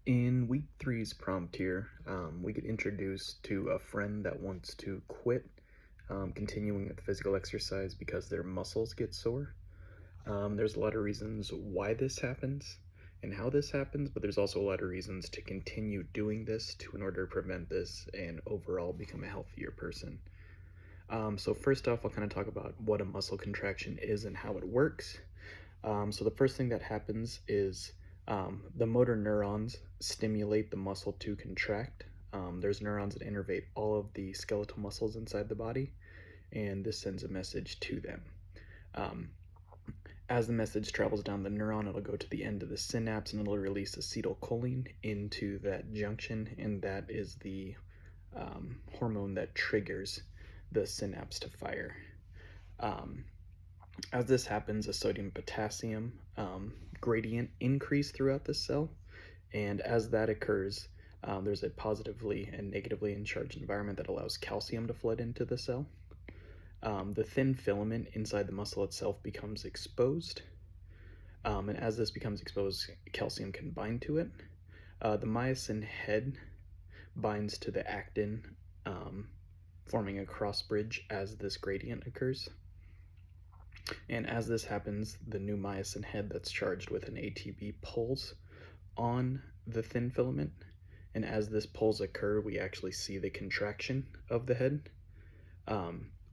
In week three's prompt here, we get introduced to a friend that wants to quit continuing with physical exercise because their muscles get sore. There's a lot of reasons why this happens and how this happens, but there's also a lot of reasons to continue doing this in order to prevent this and overall become a healthier person. So first off, I'll kind of talk about what a muscle contraction is and how it works. So the first thing that happens is the motor neurons stimulate the muscle to contract. There's neurons that innervate all of the skeletal muscles inside the body, and this sends a message to them. Um, as the message travels down the neuron, it'll go to the end of the synapse and it'll release acetylcholine into that junction, and that is the hormone that triggers the synapse to fire. As this happens, a sodium potassium gradient increase throughout the cell, and as that occurs, there's a positively and negatively charged environment that allows calcium to flood into the cell. The thin filament inside the muscle itself becomes exposed, and as this becomes exposed, calcium can bind to it. The myosin head binds to the actin, forming a cross bridge as this gradient occurs. And as this happens, the new myosin head that's charged with an ATP pulls on the thin filament. And as this pulls occur, we actually see the contraction of the head.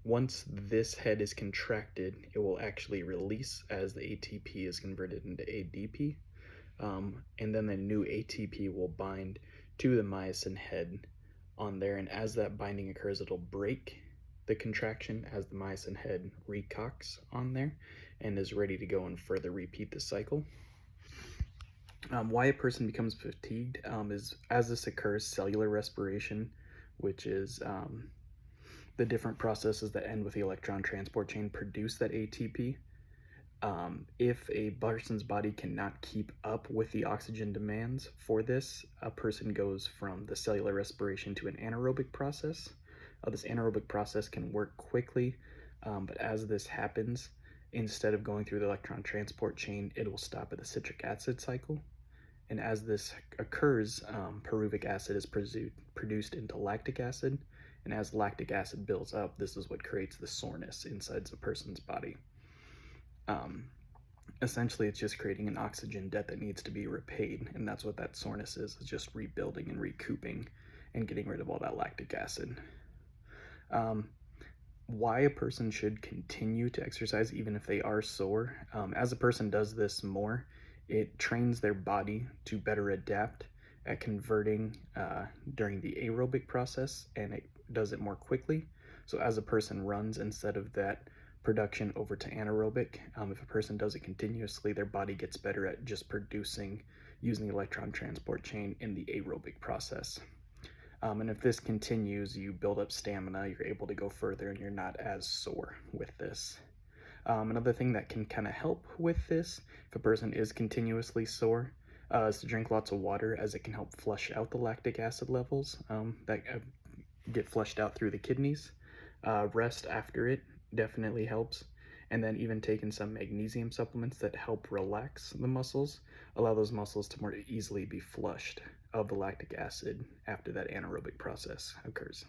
Once this head is contracted, it will actually release as the ATP is converted into ADP. And then the new ATP will bind to the myosin head on there. And as that binding occurs, it'll break the contraction as the myosin head recocks on there and is ready to go and further repeat the cycle. Why a person becomes fatigued is as this occurs, cellular respiration, which is the different processes that end with the electron transport chain, produce that ATP. If a person's body cannot keep up with the oxygen demands for this, a person goes from the cellular respiration to an anaerobic process. This anaerobic process can work quickly, but as this happens, instead of going through the electron transport chain, it will stop at the citric acid cycle. And as this occurs, pyruvic acid is produced into lactic acid, and as lactic acid builds up, this is what creates the soreness inside the person's body. Essentially, it's just creating an oxygen debt that needs to be repaid, and that's what that soreness is just rebuilding and recouping and getting rid of all that lactic acid. Why a person should continue to exercise even if they are sore. As a person does this more, it trains their body to better adapt at converting during the aerobic process, and it does it more quickly. So as a person runs, instead of that production over to anaerobic, if a person does it continuously, their body gets better at just producing using the electron transport chain in the aerobic process. And if this continues, you build up stamina, you're able to go further, and you're not as sore with this. Another thing that can kind of help with this, if a person is continuously sore, is to drink lots of water, as it can help flush out the lactic acid levels that get flushed out through the kidneys. Rest after it definitely helps. And then even taking some magnesium supplements that help relax the muscles, allow those muscles to more easily be flushed of the lactic acid after that anaerobic process occurs.